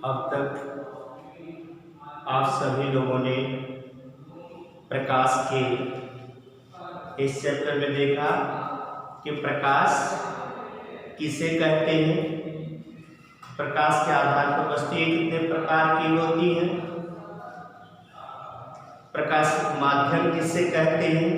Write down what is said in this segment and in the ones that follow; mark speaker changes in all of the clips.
Speaker 1: अब तक आप सभी लोगों ने प्रकाश के इस चैप्टर में देखा कि प्रकाश किसे कहते हैं, प्रकाश के आधार पर वस्तुएं कितने प्रकार की होती हैं, प्रकाश माध्यम किसे कहते हैं,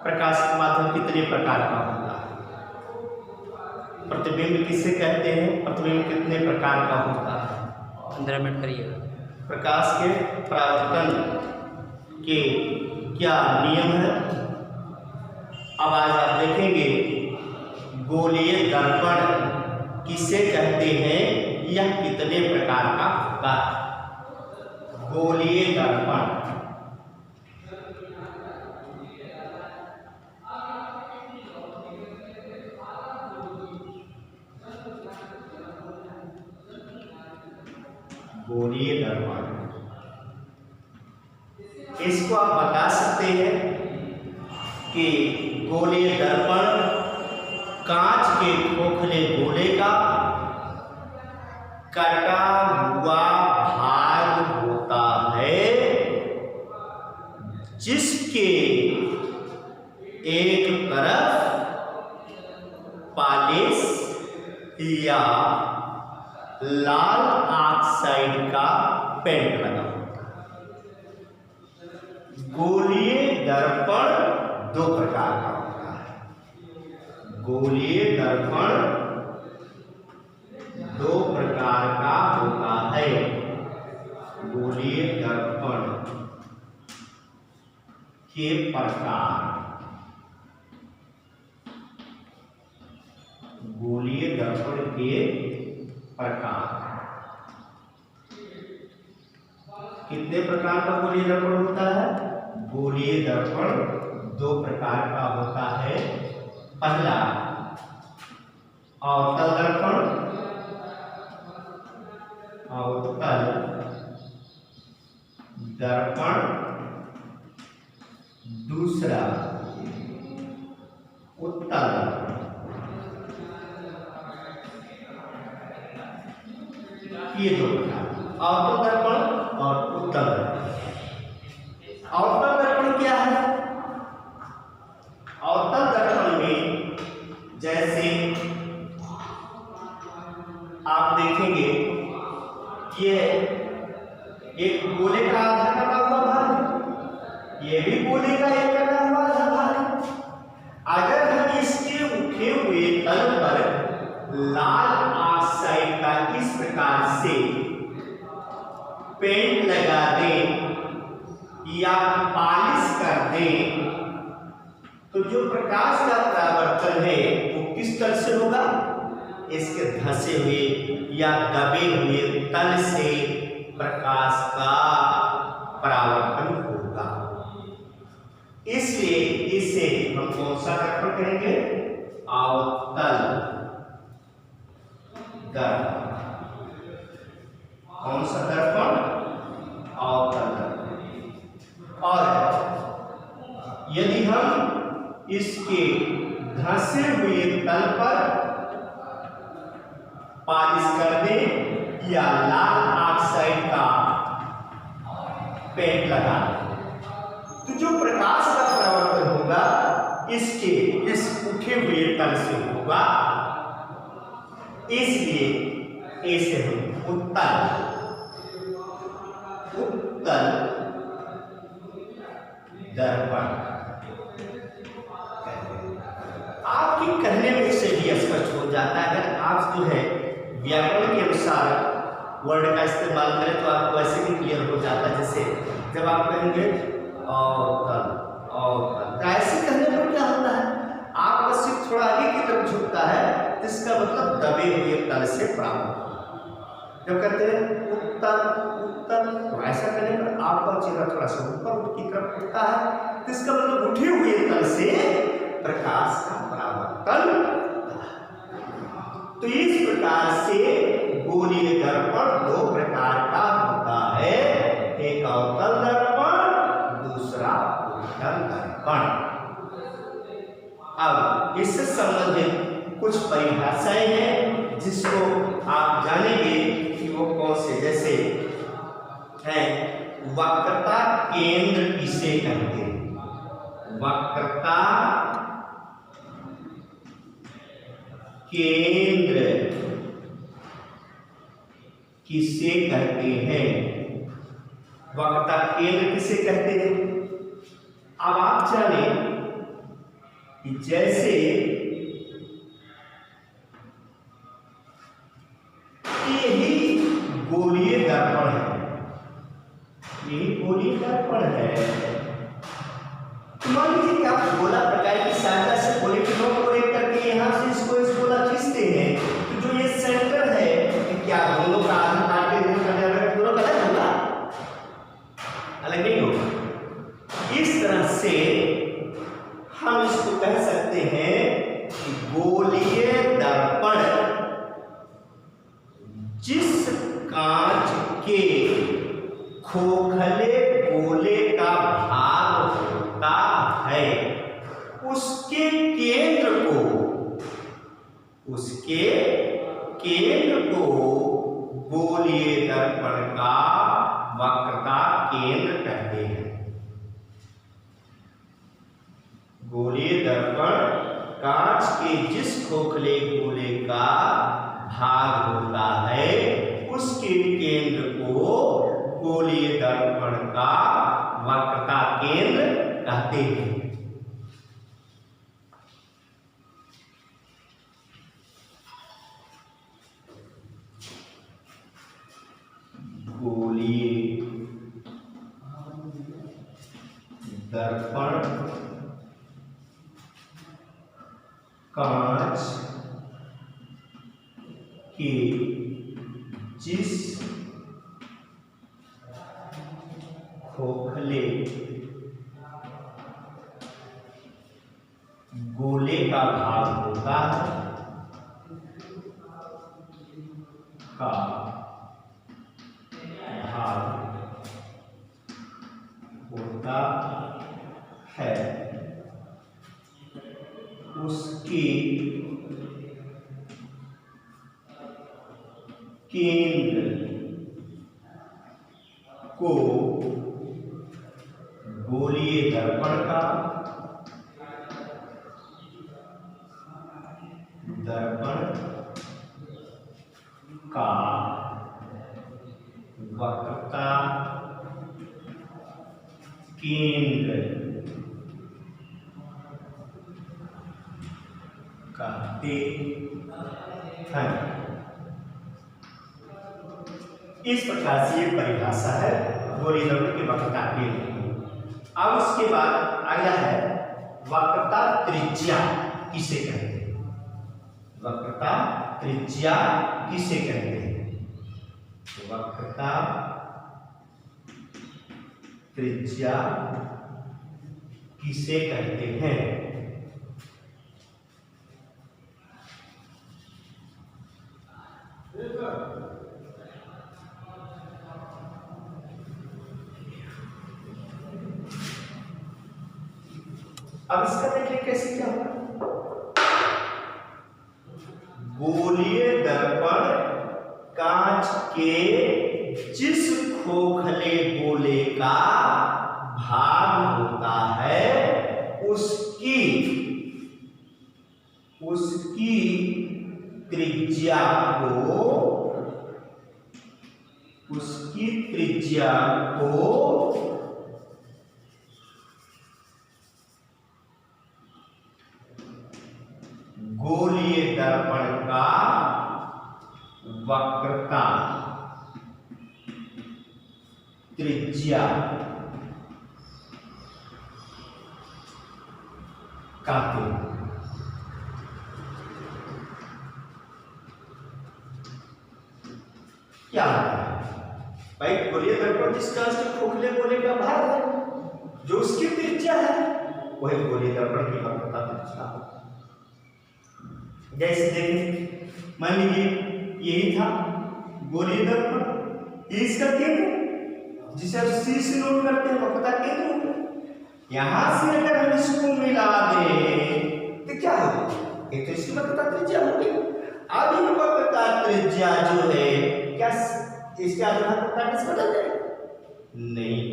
Speaker 1: प्रकाश का माध्यम कितने प्रकार का होता है, प्रतिबिंब किसे कहते हैं, प्रतिबिंब कितने प्रकार का होता है।
Speaker 2: 15 मिनट करिए।
Speaker 1: प्रकाश के परावर्तन के क्या नियम है, अब आज आप देखेंगे। गोलीय दर्पण किसे कहते हैं, यह कितने प्रकार का होता है। गोलीय दर्पण गोलीय दर्पण इसको आप बता सकते हैं कि गोलीय दर्पण कांच के खोखले गोले का कटा हुआ भाग होता है, जिसके एक तरफ पॉलिश या लाल ऑक्साइड का पेंट लगा होता है। गोलीय दर्पण दो प्रकार का होता है। गोलीय दर्पण दो प्रकार का होता है। गोलीय दर्पण के प्रकार, गोलीय दर्पण के प्रकार, कितने प्रकार का गोलीय दर्पण होता है। गोलीय दर्पण दो प्रकार का होता है। पहला अवतल दर्पण, अवतल दर्पण, दूसरा उत्तल दर्पण। ये दो प्रकार, अवतल दर्पण और उत्तल दर्पण। अवतल दर्पण क्या है। अवतल दर्पण में जैसे आप देखेंगे, ये एक गोले का आधा कटा हुआ भाग है, ये भी गोले का एक कटा हुआ आधा भाग है। अगर हम इसके उठे हुए तल पर लाल ऑक्साइड का इस प्रकार से पेंट लगा दें या पॉलिश कर दें, तो जो प्रकाश का परावर्तन है वो किस तल से होगा, इसके धंसे हुए या दबे हुए तल से प्रकाश का परावर्तन होगा। इसलिए इसे हम कौन सा दर्पण कहेंगे, अवतल दर्पण। कौन सा दर्पण, अवतल दर्पण। और यदि हम इसके धंसे हुए तल पर पॉलिश कर दें या लाल ऑक्साइड का पेंट लगा दें, तो जो प्रकाश का परावर्तन होगा इसके इस उठे हुए तल से होगा। इसलिए इसे हम उत्तल दर्पण आपके कहने में से भी स्पष्ट हो जाता है। अगर आप जो है व्याकरण के अनुसार वर्ड का इस्तेमाल करें तो आपको ऐसे भी क्लियर हो जाता है। जैसे जब आप कहेंगे अवतल, अवतल, ऐसे कहने पर क्या होता है, आपका सिर्फ थोड़ा आगे की तरफ झुकता है, जिसका मतलब दबे हुए तल से प्राप्त। जब कहते हैं उत्तल उत्तल, तो ऐसा करने पर आपका चेहरा थोड़ा सा ऊपर की तरफ उठता है, जिसका मतलब उठे हुए तल से प्रकाश का परावर्तन। तो इस प्रकार से गोलीय दर्पण दो प्रकार का होता है, एक अवतल दर्पण, दूसरा उत्तल दर्पण। अब इससे संबंधित कुछ परिभाषाएं हैं जिसको आप जानेंगे कि वो कौन से है वक्रता केंद्र किसे कहते हैं? वक्रता केंद्र किसे कहते हैं? वक्रता केंद्र किसे कहते हैं? अब आप जाने कि जैसे यही गोलीय दर्पण है, यही गोलीय दर्पण है। मान लीजिए कि आप गोला प्रकार की सहायता से गोले के नोक को एक करके यहां से इसको इस गोला खींचते हैं, तो जो ये सेंटर है क्या दोनों का आधा काट के दोनों का अलग होगा? अलग नहीं होगा। इस तरह से हम इसको कह सकते हैं कि गोलीय दर्पण जिस कांच के खोखले गोले का भाग होता है उसके केंद्र को गोलीय दर्पण का वक्रता केंद्र कहते हैं। गोलीय दर्पण कांच के जिस खोखले गोले का भाग होता है उसके केंद्र को गोलीय दर्पण का वक्रता केंद्र कहते हैं। गोलीय दर्पण कांच के जिस खोखले गोले का भाग होता है उसके केंद्र को गोलीय दर्पण का वक्रता केंद्र कहते हैं। इस प्रकार से ये परिभाषा है गोलीय दर्पण की वक्रता केंद्र। अब उसके बाद अगला है वक्रता त्रिज्या किसे कहते हैं? वक्रता त्रिज्या किसे कहते हैं? वक्रता त्रिज्या किसे कहते हैं? अब इसका देखिए कैसे क्या होगा। गोलीय दर्पण कांच के जिस खोखले गोले का भाग होता है उसकी त्रिज्या को गोलीय दर्पण का वक्रता त्रिज्या कहते हैं। क्या भाई गोलीय दर्पण जिस कांच के खोखले गोले का भाग है जो उसकी त्रिज्या है वही गोलीय दर्पण की वक्रता त्रिज्या। जैसे देखिए मान लीजिए यही था गोलीय दर्पण, इसका केंद्र जिसे हम सी से नोट करते हैं वक्रता केंद्र। यहां से अगर हम इसको मिला दें तो क्या होगा? एक तो इसकी वक्रता त्रिज्या होगी। अब ये वक्रता त्रिज्या जो है क्या इसके आधार पर प्रैक्टिस बदल जाए? नहीं,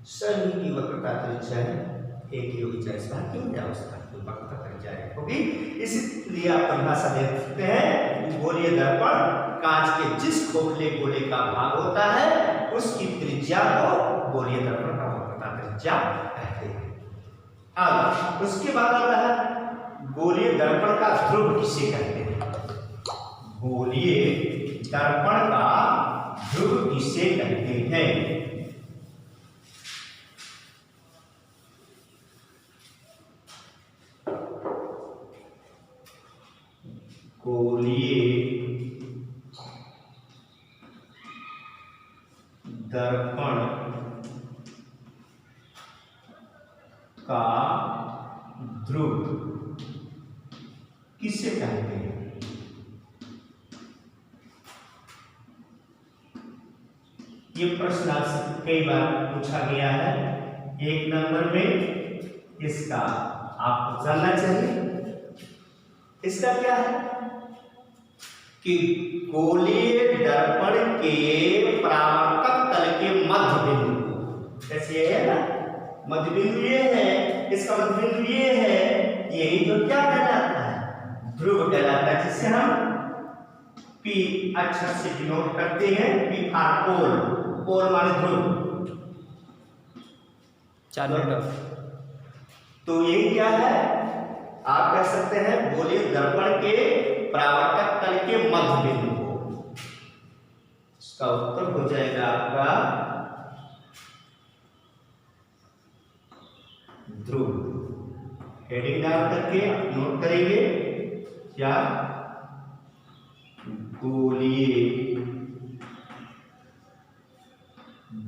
Speaker 1: सही की वक्रता त्रिज्या एक ही होगी, चाहे इसका क्यों क्या उसका वक्रता त्रिज्या एक होगी। इसलिए आप परिभाषा दे सकते हैं, गोलीय दर्पण कांच के जिस खोखले गोले का भाग होता है उसकी त्रिज्या को गोलीय दर्पण का वक्रता त्रिज्या कहते हैं। अब उसके बाद आता है गोलीय दर्पण का ध्रुव किसे कहते हैं। गोलीय दर्पण का ध्रुव किसे कहते हैं। गोलीय दर्पण का ध्रुव किसे कहते हैं। ये प्रश्न आपसे कई बार पूछा गया है। एक नंबर में इसका आपको जानना चाहिए। इसका क्या है कि गोलीय दर्पण के परावर्तक तल के मध्य बिंदु, जैसे है ना मध्य बिंदु ये है, इसका मध्य बिंदु ये है, यही जो क्या कहलाता है, ध्रुव कहलाता है, जिसे हम P अक्षर से डिनोट करते हैं। P फॉर पोल, पोल माने ध्रुव।
Speaker 2: 4 मीटर।
Speaker 1: तो यही क्या है, आप कह सकते हैं गोलीय दर्पण के परावर्तक तल के मध्य बिंदु को। इसका उत्तर हो जाएगा आपका ध्रुव। हेडिंग डाल करके आप नोट करेंगे क्या, गोलीय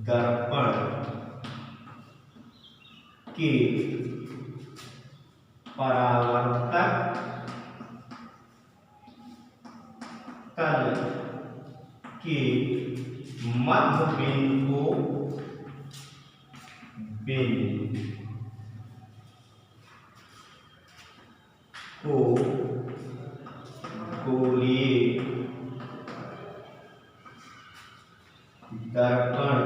Speaker 1: दर्पण के परावर्तक तल के मध्य बिंदु को गोलीय दर्पण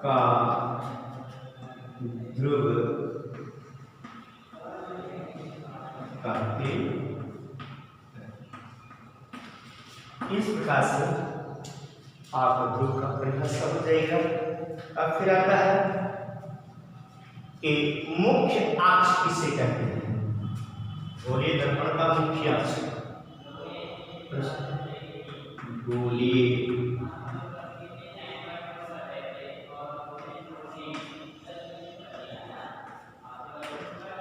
Speaker 1: का ध्रुव कहते हैं। इस प्रकार से आप ध्रुव का परिभाषा हो जाएगा। अब फिर आता है कि मुख्य अक्ष किसे कहते हैं। गोलीय दर्पण का मुख्य अक्ष,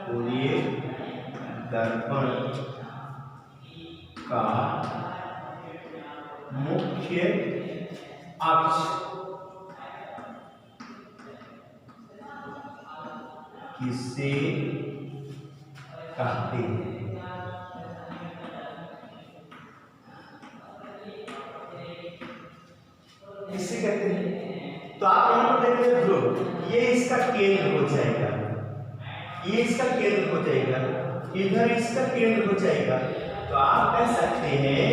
Speaker 1: गोलीय दर्पण का मुख्य अक्ष किसे कहते हैं। किसे कहते हैं, तो आप यहां पर देखेंगे ध्रुव, ये इसका केंद्र हो जाएगा, ये इसका केंद्र हो जाएगा, इधर इसका केंद्र हो जाएगा। तो आप कह सकते हैं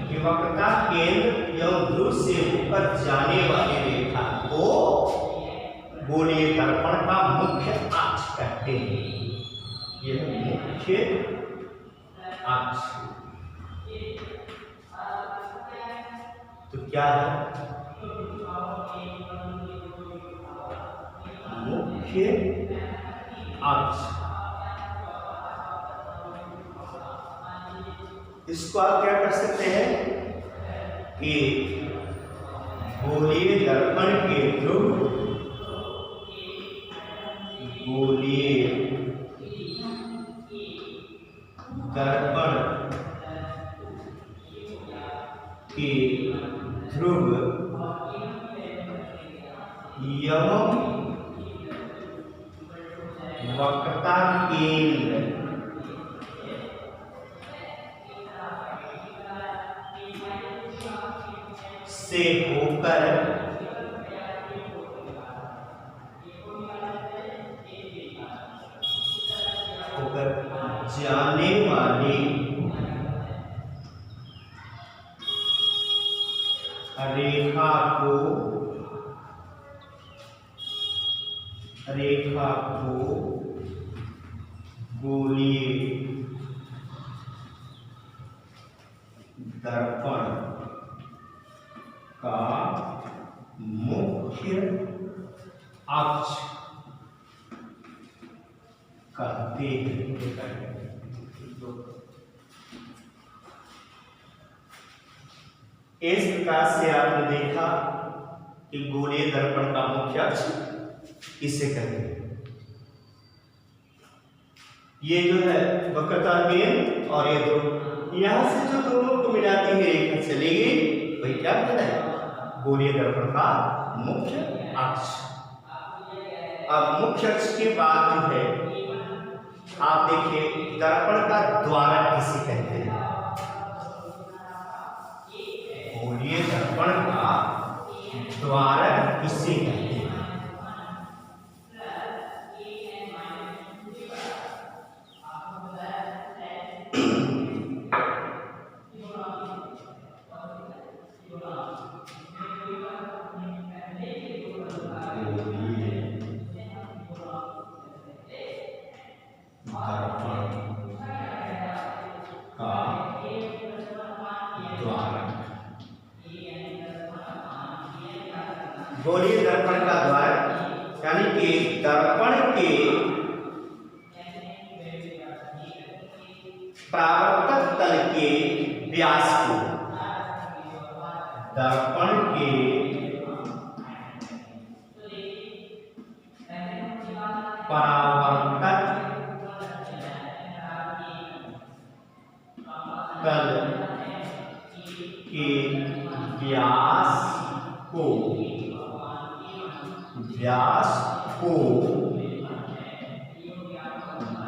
Speaker 1: कि वक्रता केंद्र एवं ध्रुव से ऊपर जाने वाली रेखा को गोलीय दर्पण का मुख्य अक्ष कहते हैं। यह मुख्य अक्ष तो क्या है, मुख्य अक्ष। इसको आप क्या कर सकते हैं कि गोलीय दर्पण के ध्रुव, गोलीय दर्पण के ध्रुव एवं वक्रता केंद्र से होकर जाने वाली रेखा को गोलीय दर्पण का मुख्य अक्ष कहते हैं। इस प्रकार से आपने देखा कि गोलीय दर्पण का मुख्य अक्ष किसे कहते हैं। ये जो है वक्रता केंद्र और ये दो, यहां से जो दोनों को मिलाती हुई रेखा चलेगी वही क्या कहलाएगा, गोलीय दर्पण का मुख्य अक्ष। अब मुख्य अक्ष के बाद जो है आप देखिए दर्पण का द्वारक किसे कहते हैं। गोलीय दर्पण का द्वारक किसे कहते हैं। गोलीय दर्पण का द्वारक यानी कि दर्पण के परावर्तक तल के व्यास को, दर्पण के परावर्तक तल के व्यास को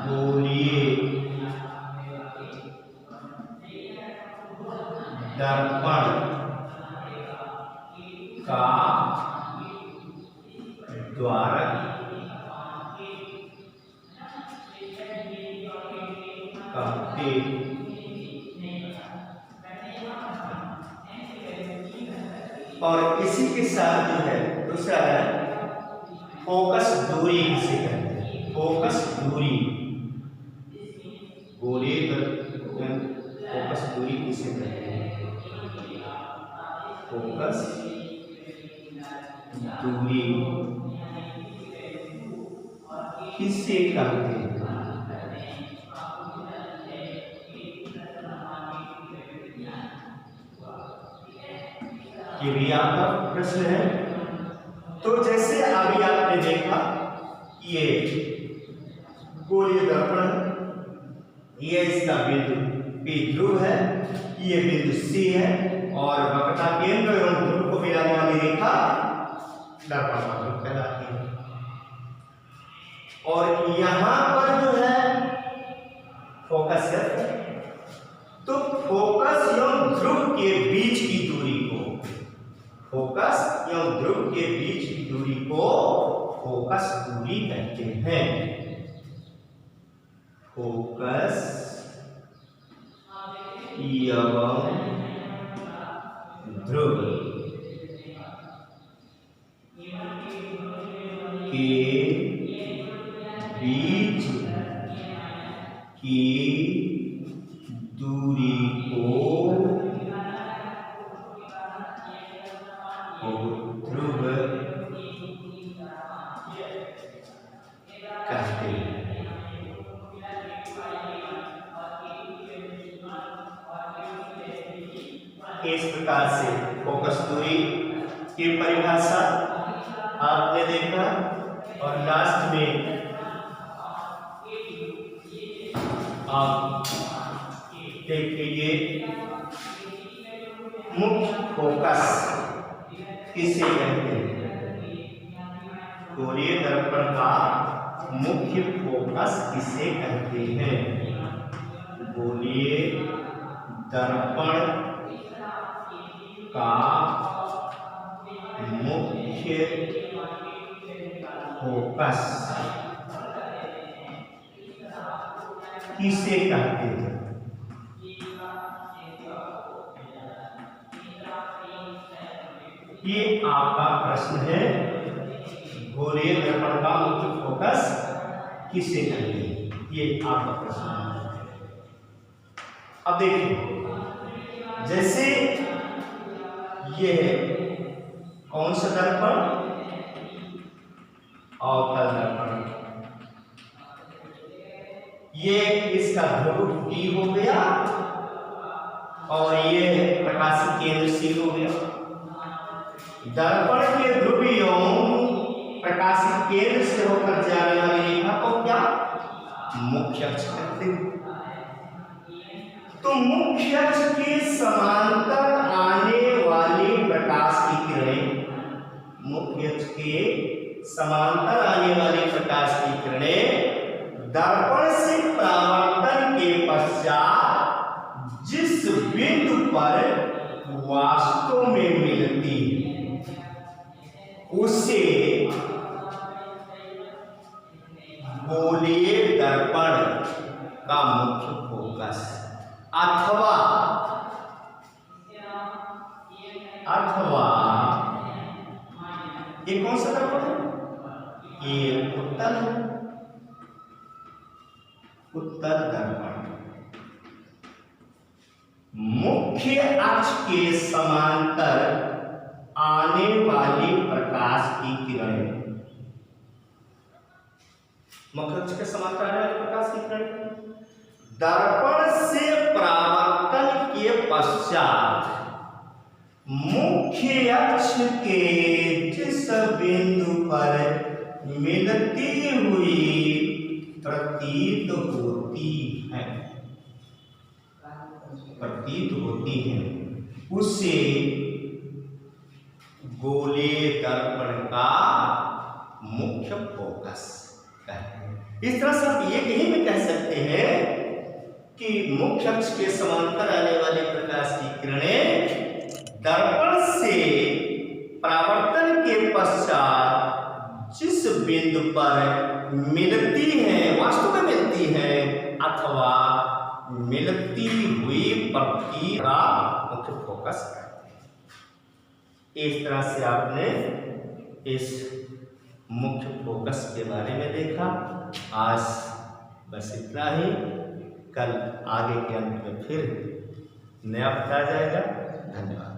Speaker 1: गोलीय दर्पण का द्वारक कहते। और इसी के साथ जो है दूसरा है फोकस दूरी किसे कहते हैं। फोकस दूरी, गोलीय फोकस दूरी किसे कहते हैं। फोकस दूरी किसे कहते हैं। ये भी आपका प्रश्न है। तो जैसे अभी आपने देखा ये गोलीय दर्पण, ये इसका बिंदु P ध्रुव है, ये बिंदु C है और वक्रता केंद्र एवं ध्रुव को मिलाने वाली रेखा दर्पण का ध्रुव कहलाती है। और यहां पर जो है फोकस है, तो फोकस एवं ध्रुव के बीच की दूरी को, फोकस एवं ध्रुव के बीच की दूरी को फोकस दूरी कहते हैं। फोकस एवं ध्रुव के बीच की दूरी को ध्रुव कहते हैं। इस प्रकार से फोकस दूरी की परिभाषा आपने देखा और लास्ट में आप देखिए मुख्य फोकस किसे कहते हैं। गोलीय दर्पण का मुख्य फोकस किसे कहते हैं। गोलीय दर्पण का मुख्य फोकस किसे कहते हैं। ये आपका प्रश्न है, गोलीय दर्पण का मुख्य फोकस किसे कहेंगे, ये आपका प्रश्न है। अब देखिए, जैसे ये कौन सा दर्पण, अवतल दर्पण, ये इसका ध्रुव P हो गया और ये प्रकाशिक केंद्र C हो गया। दर्पण के ध्रुवियों प्रकाशिक केंद्र से होकर जाने वाली रेखा को क्या मुख्य अक्ष कहते हैं। तो मुख्य अक्ष के समांतर आने वाली प्रकाश की किरणें, मुख्य अक्ष के समांतर आने वाली प्रकाश की किरणें दर्पण से परावर्तन के पश्चात जिस बिंदु पर वास्तव में मिलती उसे गोलीय दर्पण का मुख्य फोकस अथवा ये कौन सा दर्पण है, ये उत्तल है, उत्तल दर्पण। मुख्य अक्ष के समांतर आने वाली प्रकाश की किरणें, मुख्य अक्ष के समांतर आने वाली प्रकाश की किरणें दर्पण से परावर्तन के पश्चात मुख्य अक्ष के जिस बिंदु पर मिलती हुई प्रतीत होती है उसे गोलीय दर्पण का मुख्य फोकस कहते हैं। इस तरह से आप ये कहीं भी कह सकते हैं कि मुख्य अक्ष के समांतर आने वाले प्रकाश की किरणें दर्पण से परावर्तन के पश्चात जिस बिंदु पर मिलती है, वास्तव में मिलती है अथवा मिलती हुई प्रतीत का मुख्य फोकस करते हैं। इस तरह से आपने इस मुख्य फोकस के बारे में देखा। आज बस इतना ही, कल आगे के अंत में फिर नया बताया जाएगा। धन्यवाद।